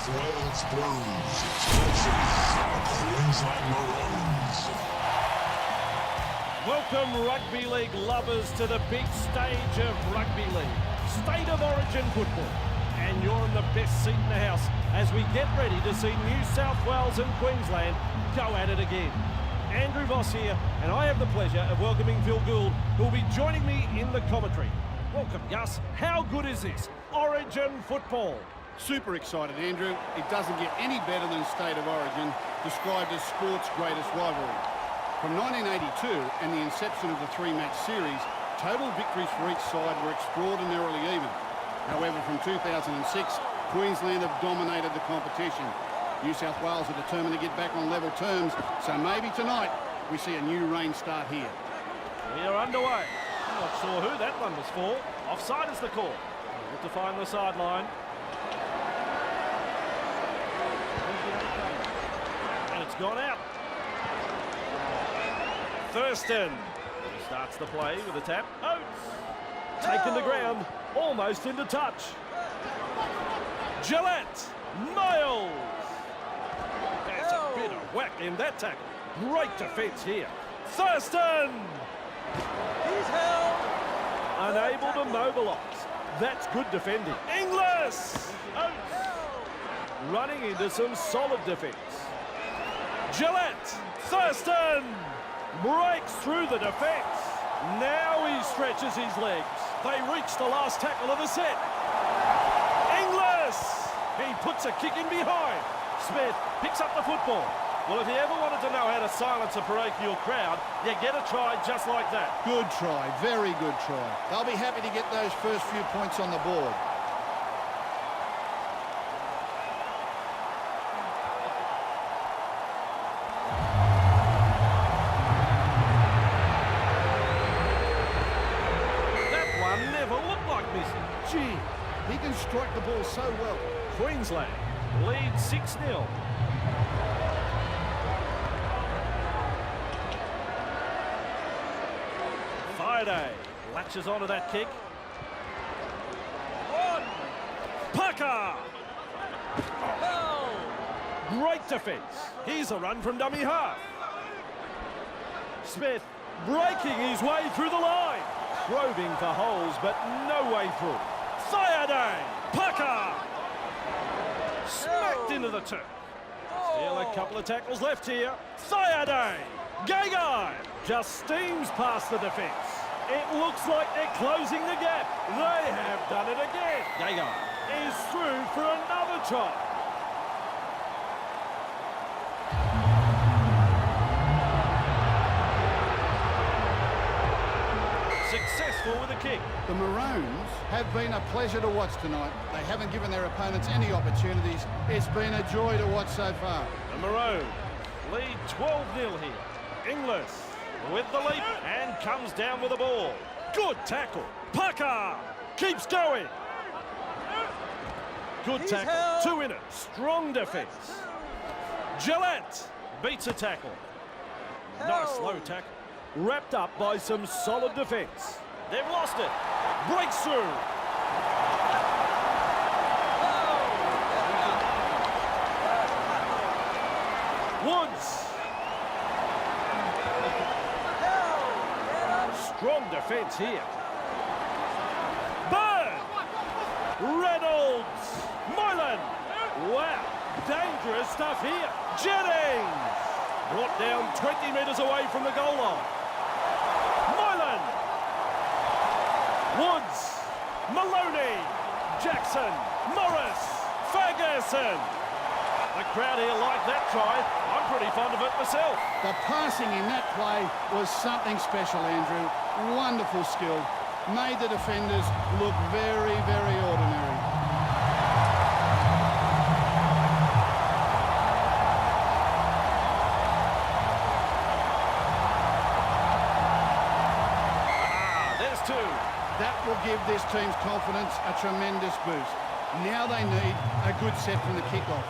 South Wales Blues versus Queensland Maroons. Welcome, rugby league lovers, to the big stage of rugby league. State of origin football. And you're in the best seat in the house as we get ready to see New South Wales and Queensland go at it again. Andrew Voss here, and I have the pleasure of welcoming Phil Gould, who will be joining me in the commentary. Welcome, Gus. How good is this? Origin football. Super excited, Andrew. It doesn't get any better than State of Origin, described as sport's greatest rivalry. From 1982 and the inception of the three-match series, total victories for each side were extraordinarily even. However, from 2006, Queensland have dominated the competition. New South Wales are determined to get back on level terms, so maybe tonight we see a new reign start here. We are underway. I'm not sure who that one was for. Offside is the call. We'll to find the sideline. And it's gone out. Thurston starts the play with a tap. Oates taken to ground, almost into touch. Gillette, Miles. There's a bit of whack in that tackle. Great defence here. Thurston. He's held. Unable to mobilise. That's good defending. Inglis. Oates. Running into some solid defence. Gillette. Thurston. Breaks through the defence. Now he stretches his legs. They reach the last tackle of the set. Inglis. He puts a kick in behind. Smith picks up the football. Well, if you ever wanted to know how to silence a parochial crowd, you get a try just like that. Good try, very good try. They'll be happy to get those first few points on the board. Gee, he can strike the ball so well. Queensland lead 6-0. Friday latches onto that kick. Parker! Great defence. Here's a run from dummy half. Smith breaking his way through the line. Probing for holes, but no way through. Friday! Parker! Smacked into the turf. Still a couple of tackles left here. Friday! Gagai! Just steams past the defence. It looks like they're closing the gap. They have done it again. Gagai is through for another try. Successful with a kick. The Maroons have been a pleasure to watch tonight. They haven't given their opponents any opportunities. It's been a joy to watch so far. The Maroons lead 12-0 here. Inglis with the leap and comes down with the ball. Good tackle. Parker keeps going. Good tackle. 2 in it. Strong defence. Gillette beats a tackle. Nice low tackle. Wrapped up by some solid defence. They've lost it. Breaks through. Woods. Strong defence here. Bird. Reynolds. Moylan. Wow. Dangerous stuff here. Jennings. Brought down 20 metres away from the goal line. Moylan. Woods. Maloney. Jackson. Morris. Ferguson. The crowd here like that try. I'm pretty fond of it myself. The passing in that play was something special, Andrew. Wonderful skill. Made the defenders look very, very ordinary. There's 2. That will give this team's confidence a tremendous boost. Now they need a good set from the kick-off.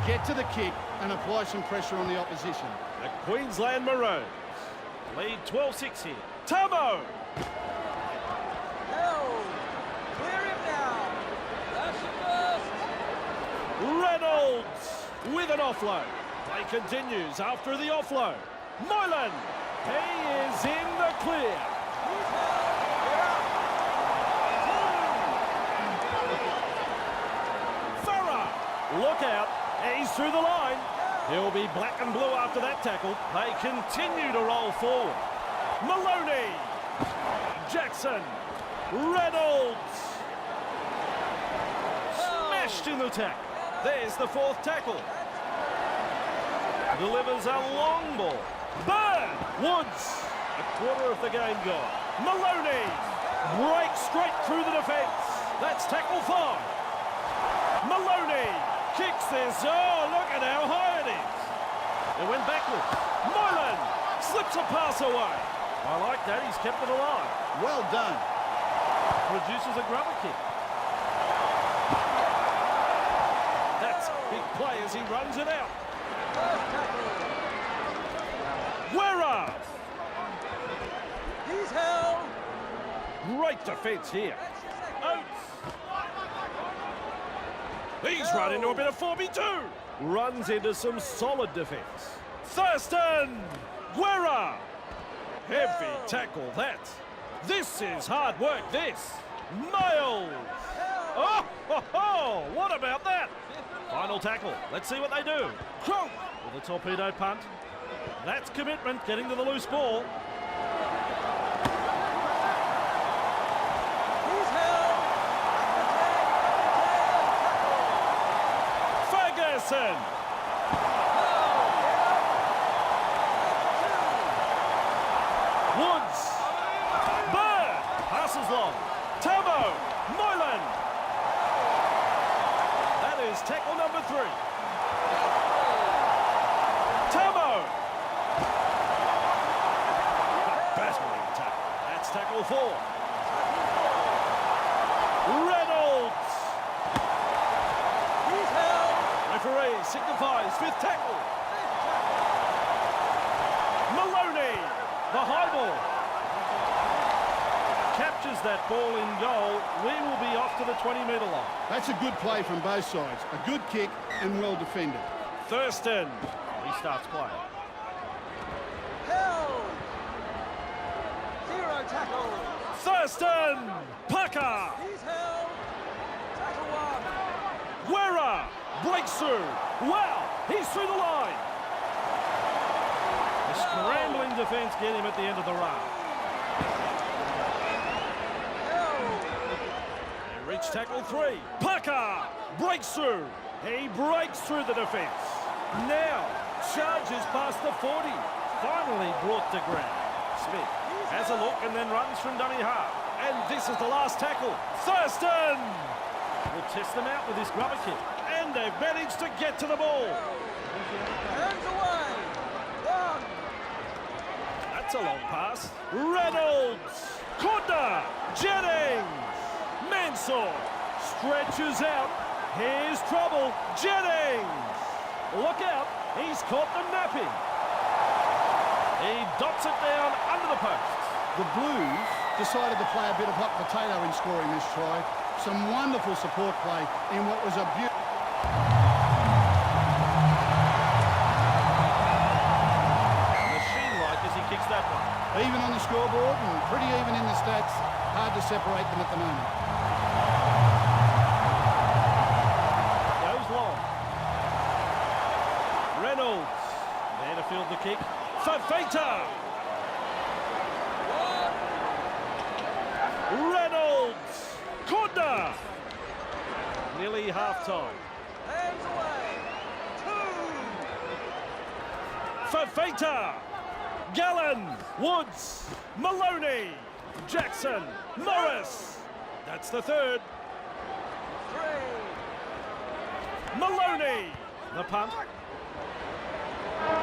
Get to the kick and apply some pressure on the opposition. The Queensland Maroons lead 12-6 here. Tamo! Held. Clear him now. That's the first. Reynolds with an offload. Play continues after the offload. Moylan, he is in the clear. He's held. Get up. Farah, look out, he's through the line. He'll be black and blue after that tackle. They continue to roll forward. Maloney, Jackson, Reynolds. Smashed in the tackle. There's the fourth tackle. Delivers a long ball. Bird, Woods. A quarter of the game gone. Maloney breaks straight through the defence. That's tackle 5. Maloney kicks this. Oh, look at how high it is. It went backwards. Moylan slips a pass away. I like that. He's kept it alive. Well done. Produces a grubber kick. That's big play as he runs it out. First tackle. Guerra. He's held. Great defence here. That's your second. Oates. He's run into a bit of 4v2. Runs into some solid defence. Thurston. Guerra. Heavy tackle that. This is hard work, this. Miles. Oh, ho, ho. What about that? Final tackle. Let's see what they do. Cronk with a torpedo punt. That's commitment, getting to the loose ball. He's held. Ferguson. Woods. Bird. Passes long. Tamo. Moylan. That is tackle number 3. Tamo. Battling tackle. That's tackle 4. Reynolds. He's held. Referee signifies 5th tackle. Maloney. The high ball. Captures that ball in goal. We will be off to the 20-metre line. That's a good play from both sides. A good kick and well defended. Thurston. He starts play. Held. 0 tackle. Thurston. Pucker. He's held. Tackle 1. Guerra. Breaks through. Wow. He's through the line. The scrambling defence get him at the end of the run. Held. They reach tackle 3. Pucker breaks through. He breaks through the defence. Now charges past the 40. Finally brought to ground. Smith has a look and then runs from dummy half. And this is the last tackle. Thurston will test them out with this grubber kick. And they've managed to get to the ball. Hands away. 1. That's a long pass. Reynolds. Corner. Jennings. Mansour stretches out. Here's trouble. Jennings. Look out. He's caught them napping. He dots it down under the post. The Blues decided to play a bit of hot potato in scoring this try. Some wonderful support play in what was a beautiful... Machine-like as he kicks that one. Even on the scoreboard and pretty even in the stats. Hard to separate them at the moment. Goes long. Reynolds. There to field the kick. Fafita. Reynolds. Corner. Nearly half-time. Hands away. 2. Fafita. Gallen. Woods. Maloney. Jackson. Morris. That's the 3rd. 3. Maloney. The punt.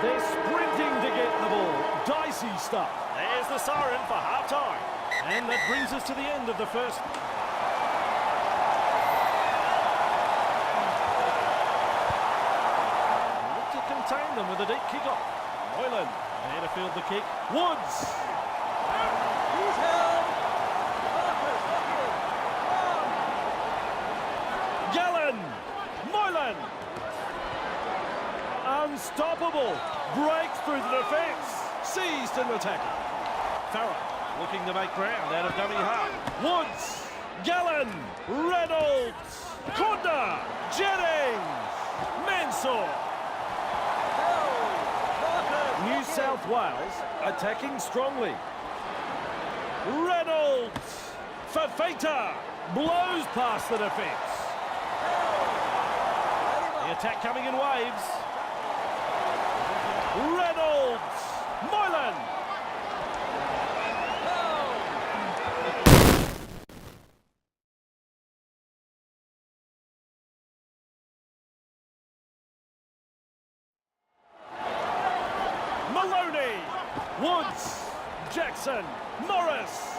They're sprinting to get the ball. Dicey stuff. There's the siren for half-time. And that brings us to the end of the first. Look to contain them with a deep kick-off. Moylan there to field the kick. Woods. He's held. Marcus, Buckley. 1. Gallen. Moylan. Unstoppable. Breaks through the defence. Seized in the tackle. Farah looking to make ground out of dummy half. Woods. Gallen. Reynolds. Kunda. Jennings. Mansour. New South Wales attacking strongly. Reynolds. Fafita blows past the defence. The attack coming in waves. Reynolds. Moylan. Maloney. Woods. Jackson. Morris.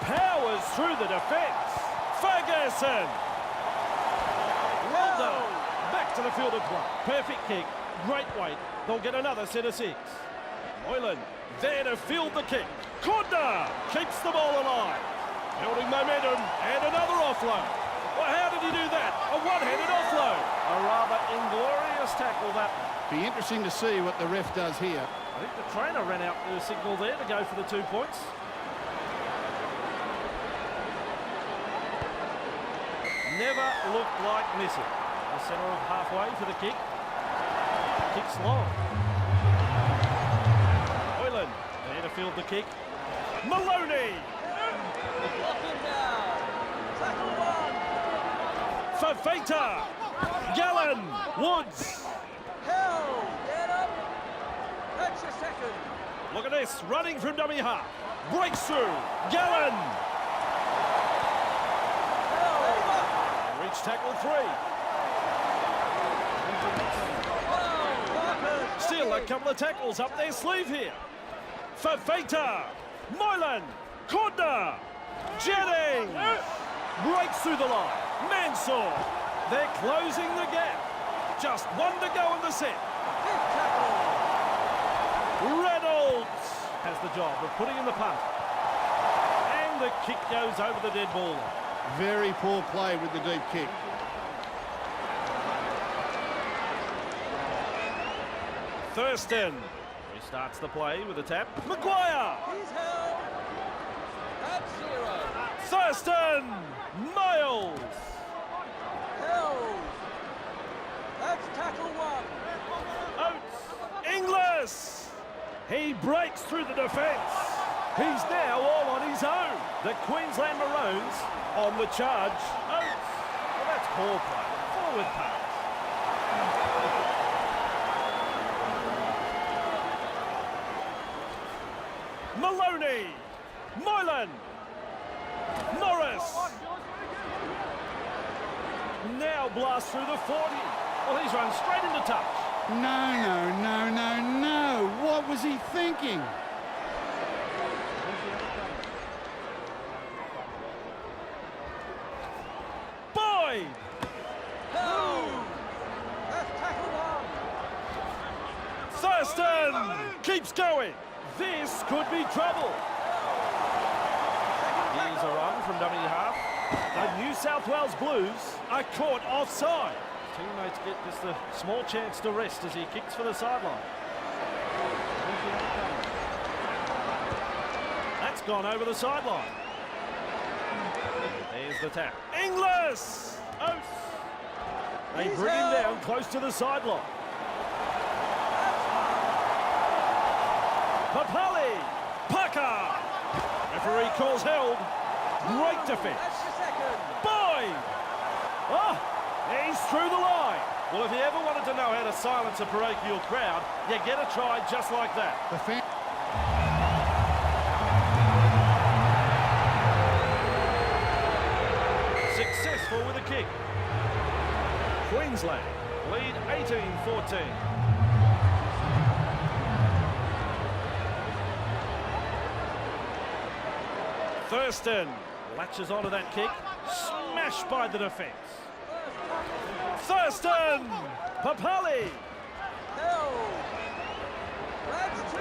Powers through the defence. Ferguson. Well done. Back to the field of play. Perfect kick. Great weight. They'll get another set of 6. Moylan there to field the kick. Kunda keeps the ball alive. Building momentum and another offload. Well, how did he do that? A one-handed offload. A rather inglorious tackle that one. Be interesting to see what the ref does here. I think the trainer ran out the signal there to go for the 2 points. Never looked like missing. The centre of halfway for the kick. Kicks long. Moylan there to field the kick. Maloney. Lock him down. Tackle 1. Fafita. Gallen. Woods. Held. Get up. That's your second. Look at this. Running from dummy half. Breaks through. Gallen. Held. Reach tackle 3. Still a couple of tackles up their sleeve here. Fafita. Moylan. Kunda. Jennings. Breaks through the line. Mansour. They're closing the gap. Just 1 to go in the set. Big tackle. Reynolds has the job of putting in the punt. And the kick goes over the dead ball. Very poor play with the deep kick. Thurston restarts the play with a tap. Maguire. He's held. That's 0. Thurston. Miles. Held. That's tackle 1. Oates. Inglis. He breaks through the defence. He's now all on his own. The Queensland Maroons on the charge. Oates. Well, that's poor play. Forward pass. Maloney. Moylan. Morris. Now blast through the 40. Well, he's run straight into touch. No. What was he thinking? Boyd. Held. That's tackle 1. Thurston keeps going. This could be trouble. Here's a run from dummy half. The New South Wales Blues are caught offside. Teammates get just a small chance to rest as he kicks for the sideline. That's gone over the sideline. There's the tap. Inglis! Oates! They He's bring him held. down close to the sideline. Papali! Pucker! Referee calls held. Great defence. That's your second. Boyd! Oh, he's through the line. Well, if you ever wanted to know how to silence a parochial crowd, you get a try just like that. The fan. Successful with a kick. Queensland lead 18-14. Thurston latches onto that kick. Smashed by the defence. Thurston! Papali! Held. That's 2.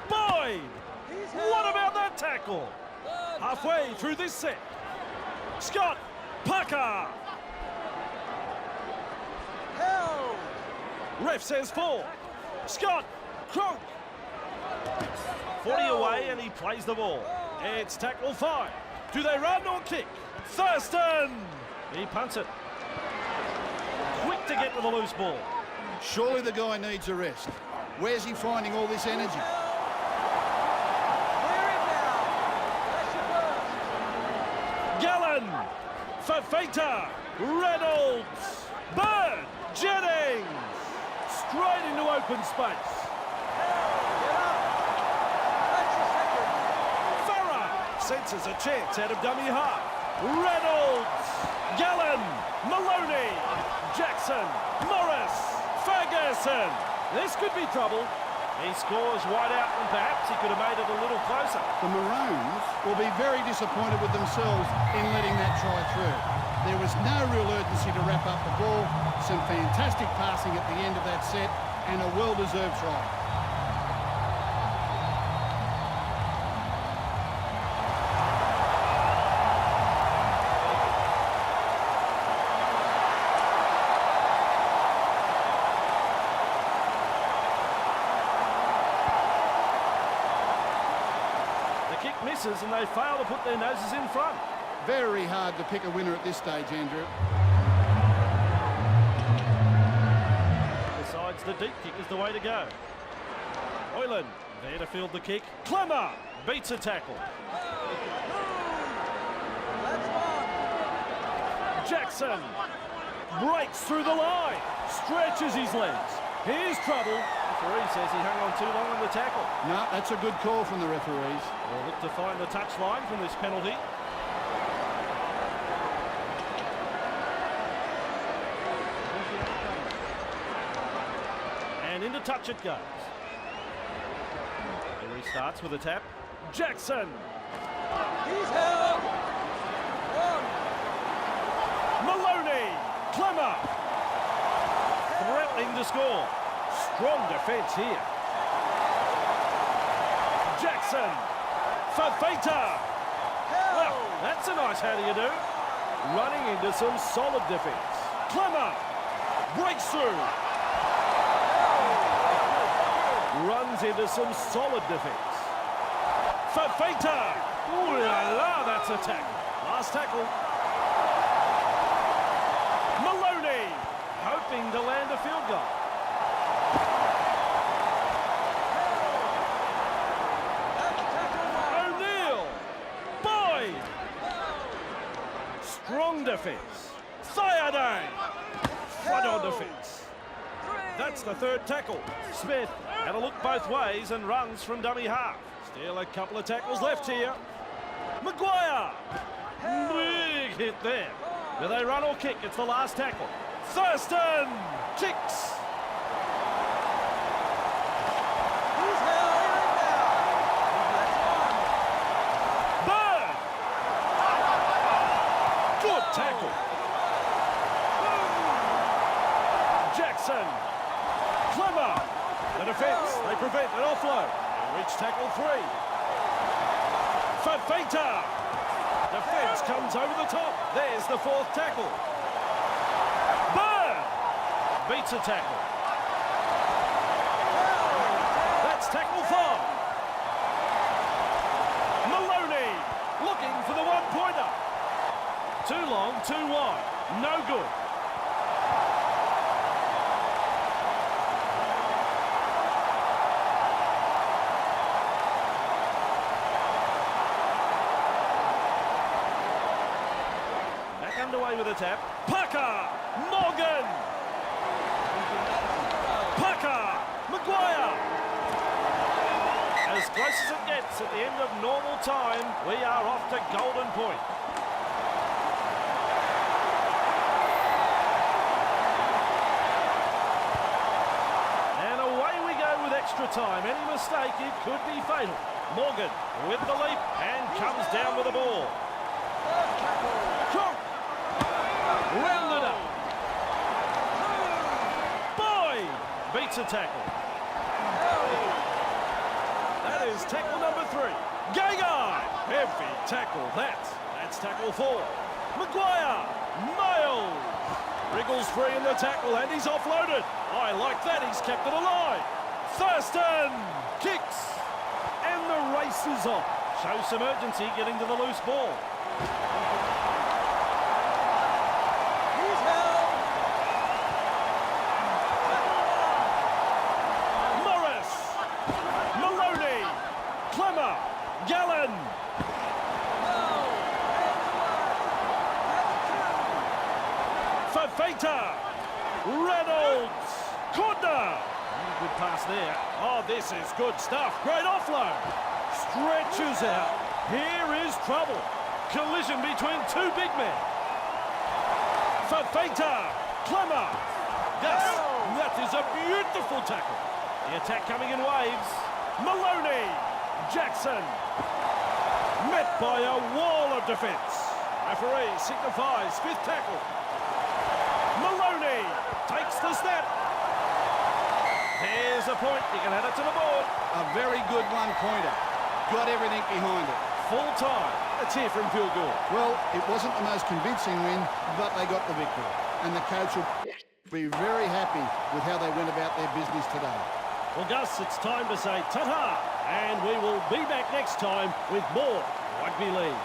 Boyd! He's held. What about that tackle? Third Halfway tackle. through this set. Scott Pucker! Held. Ref says 4. Scott Cronk. 40 away and he plays the ball. It's tackle 5. Do they run or kick? Thurston! He punts it. Quick to get to the loose ball. Surely the guy needs a rest. Where's he finding all this energy? Clear it now. That's your bird. Gallen! Fafita! Reynolds! Bird! Jennings! Straight into open space. Get up. That's your second. Farah senses a chance out of dummy half. Reynolds! Gallen! Maloney! Jackson! Morris! Ferguson! This could be trouble. He scores wide out and perhaps he could have made it a little closer. The Maroons will be very disappointed with themselves in letting that try through. There was no real urgency to wrap up the ball. Some fantastic passing at the end of that set and a well-deserved try. The kick misses and they fail to put their noses in front. Very hard to pick a winner at this stage, Andrew. Decides the deep kick is the way to go. Oyland there to field the kick. Clemmer beats a tackle. That's one. Jackson breaks through the line, stretches his legs. Here's trouble. Referee says he hung on too long on the tackle. No, that's a good call from the referees. We'll look to find the touch line from this penalty. And into touch it goes. He restarts with a tap. Jackson. He's held. One. Maloney. Clemmer. Threatening to score. Strong defence here. Jackson. Fafita. Well, that's a nice how do you do. Running into some solid defence. Clemmer. Breaks through. Runs into some solid defence. Fafita. Ooh la la, that's a tackle. Last tackle. Maloney. Hoping to land a field goal. O'Neill. Boyd. Strong defence. Thiaday. Front on defence. That's the third tackle. Smith had a look both ways and runs from dummy half. Still a couple of tackles left here. Maguire. Big hit there. Do they run or kick? It's the last tackle. Thurston. Kicks. He's held. That's one. Bird. Good tackle. Jackson. Clemmer. The defence. They prevent an offload. They reach tackle 3. Fafita. Defence comes over the top. There's the fourth tackle. Bird. Beats a tackle. That's tackle 5. Maloney looking for the one-pointer. Too long, too wide. No good. Back underway with a tap. Parker. Morgan. Parker. Maguire. As close as it gets at the end of normal time, we are off to Golden Point. And away we go with extra time. Any mistake, it could be fatal. Morgan with the leap and comes down with the ball. Cronk. Rounded up. Boyd beats a tackle. That is tackle number 3. Gagai. Heavy tackle. That's tackle 4. Maguire. Miles. Wriggles free in the tackle and he's offloaded. I like that, he's kept it alive. Thurston kicks and the race is on. Shows some urgency getting to the loose ball. He's held. Morris, Maloney, Clemmer, Gallen. Fafita, Reynolds, Corner. Good pass there. Oh, this is good stuff. Great offload. Stretches out. Here is trouble. Collision between two big men. Fafita, Clemmer. Yes, that is a beautiful tackle. The attack coming in waves. Maloney, Jackson. Met by a wall of defence. Referee signifies fifth tackle. Maloney takes the snap. There's a point. You can add it to the board. A very good one-pointer. Got everything behind it. Full time. Let's hear from Phil Gould. Well, it wasn't the most convincing win, but they got the victory. And the coach will be very happy with how they went about their business today. Well, Gus, it's time to say ta-ta. And we will be back next time with more Rugby League.